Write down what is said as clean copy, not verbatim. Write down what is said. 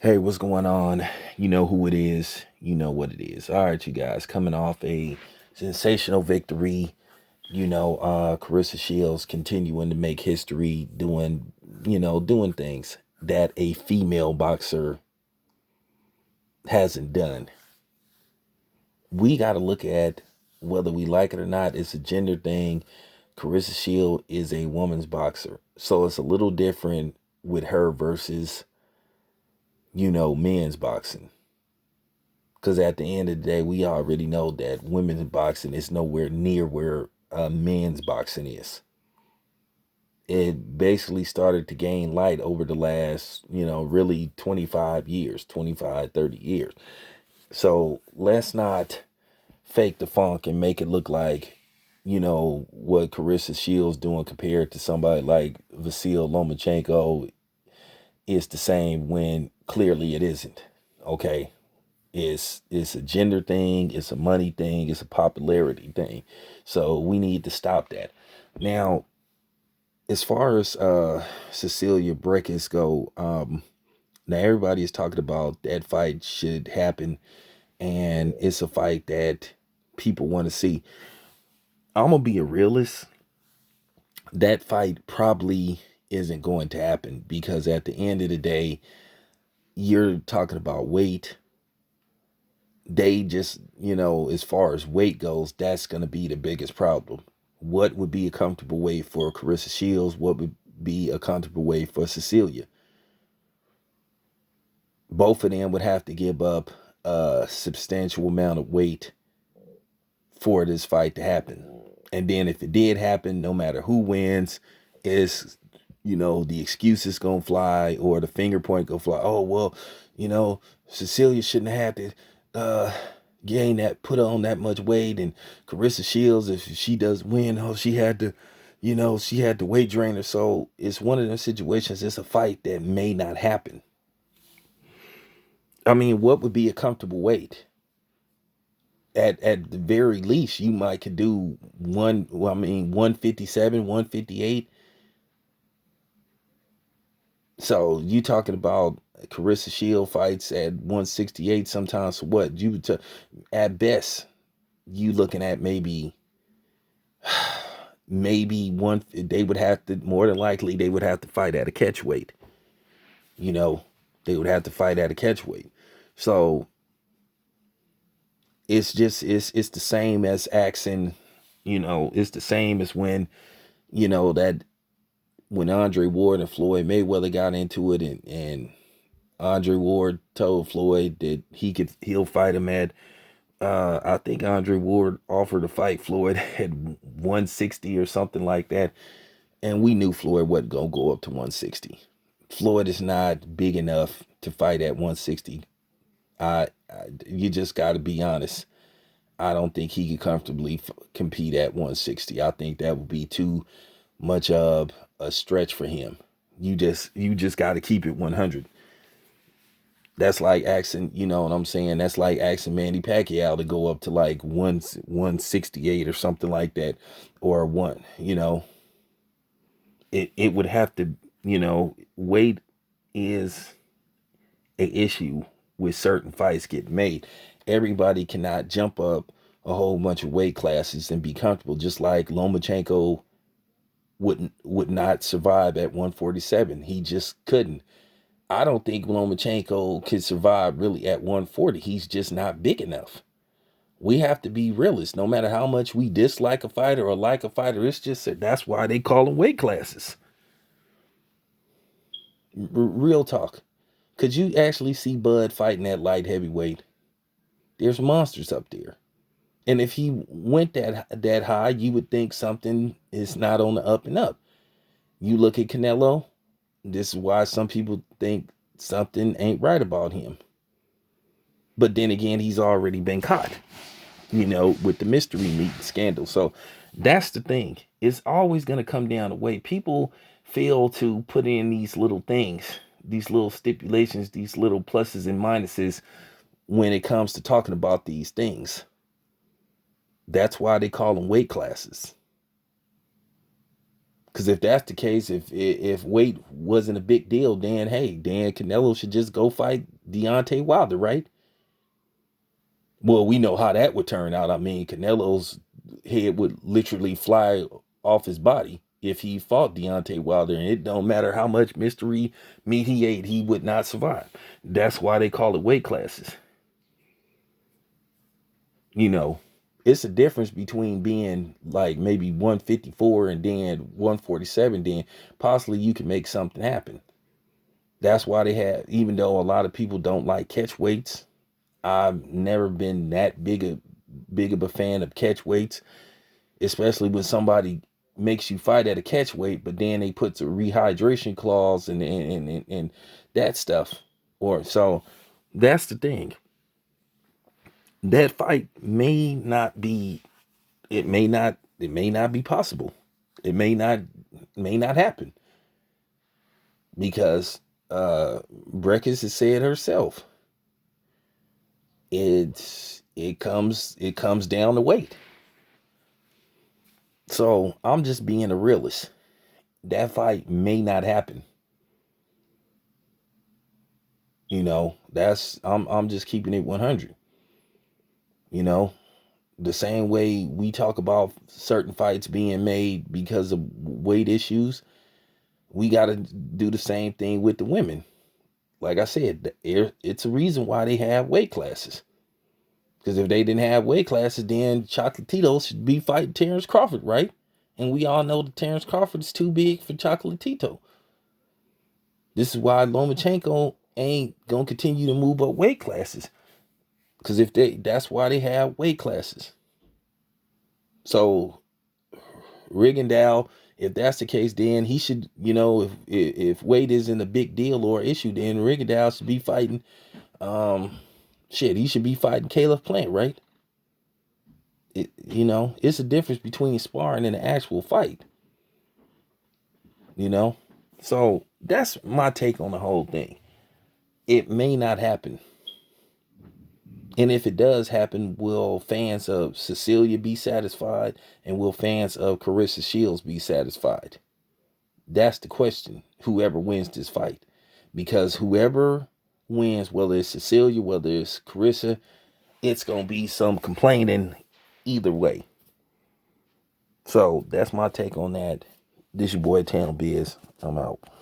Hey, what's going on? You know who it is. You know what it is. All right, you guys, coming off a sensational victory. Carissa Shields continuing to make history, doing things that a female boxer hasn't done. We got to look at whether we like it or not. It's a gender thing. Carissa Shield is a woman's boxer. So it's a little different with her versus, men's boxing. Because at the end of the day, we already know that women's boxing is nowhere near where men's boxing is. It basically started to gain light over the last, really 25 years, 25, 30 years. So let's not fake the funk and make it look like, what Carissa Shields doing compared to somebody like Vasil Lomachenko is the same when clearly it isn't. Okay. It's a gender thing, it's a money thing, it's a popularity thing. So we need to stop that. Now, as far as Cecilia Braekhus go, now everybody is talking about that fight should happen, and it's a fight that people want to see. I'm gonna be a realist. That fight probably isn't going to happen because at the end of the day, you're talking about weight. They just, as far as weight goes, that's going to be the biggest problem. What would be a comfortable weight for Carissa Shields? What would be a comfortable weight for Cecilia? Both of them would have to give up a substantial amount of weight for this fight to happen. And then if it did happen, no matter who wins, is the excuses gonna fly or the finger point gonna fly. Oh well, Cecilia shouldn't have had to uh gain that, put on that much weight, and Carissa Shields, if she does win, oh she had to weight drain her. So it's one of those situations. It's a fight that may not happen. I mean, what would be a comfortable weight? At the very least, you might could do 157, 158. So you talking about Carissa Shield fights at 168 sometimes. So what at best you looking at maybe one. They would have to, more than likely they would have to fight at a catch weight. You know, they would have to fight at a catch weight. So it's the same as asking. It's the same as when that when Andre Ward and Floyd Mayweather got into it, and Andre Ward told Floyd that he'll fight him at I think Andre Ward offered to fight Floyd at 160 or something like that. And we knew Floyd wasn't gonna go up to 160. Floyd is not big enough to fight at 160. You just got to be honest. I don't think he could comfortably compete at 160. I think that would be too much of a stretch for him. You just got to keep it 100. That's like asking, you know what I'm saying? That's like asking Manny Pacquiao to go up to like 168 or something like that, or one. It would have to, weight is a issue with certain fights getting made. Everybody cannot jump up a whole bunch of weight classes and be comfortable. Just like Lomachenko would not survive at 147. He just couldn't. I don't think Lomachenko could survive really at 140. He's just not big enough. We have to be realists. No matter how much we dislike a fighter or like a fighter, it's just that that's why they call them weight classes. Real talk. Could you actually see Bud fighting at light heavyweight? There's monsters up there. And if he went that high, you would think something is not on the up and up. You look at Canelo. This is why some people think something ain't right about him. But then again, he's already been caught, with the mystery meat scandal. So that's the thing. It's always going to come down to weight. People fail to put in these little things, these little stipulations, these little pluses and minuses when it comes to talking about these things. That's why they call them weight classes. Because if that's the case, if weight wasn't a big deal, then hey, Dan Canelo should just go fight Deontay Wilder, right? Well, we know how that would turn out. I mean, Canelo's head would literally fly off his body if he fought Deontay Wilder, and it don't matter how much mystery meat he ate, he would not survive. That's why they call it weight classes. You know, it's a difference between being like maybe 154 and then 147, then possibly you can make something happen. That's why they have, even though a lot of people don't like catch weights, I've never been that big of a fan of catch weights, especially when somebody makes you fight at a catch weight, but then they put the rehydration clause and that stuff. Or so that's the thing. That fight it may not be possible. It may not happen because Braekhus has said herself. It comes down to weight. So I'm just being a realist. That fight may not happen. I'm just keeping it 100. You know, the same way we talk about certain fights being made because of weight issues, we got to do the same thing with the women. Like I said, it's a reason why they have weight classes. Because if they didn't have weight classes, then Chocolatito should be fighting Terrence Crawford, right? And we all know that Terrence Crawford is too big for Chocolatito. This is why Lomachenko ain't gonna continue to move up weight classes. Because that's why they have weight classes. So Rigondeaux, if that's the case, then he should, if weight isn't a big deal or issue, then Rigondeaux should be fighting. He should be fighting Caleb Plant, right? It's a difference between sparring and an actual fight. You know, so that's my take on the whole thing. It may not happen. And if it does happen, will fans of Cecilia be satisfied? And will fans of Carissa Shields be satisfied? That's the question. Whoever wins this fight. Because whoever wins, whether it's Cecilia, whether it's Carissa, it's going to be some complaining either way. So that's my take on that. This your boy Town Biz. I'm out.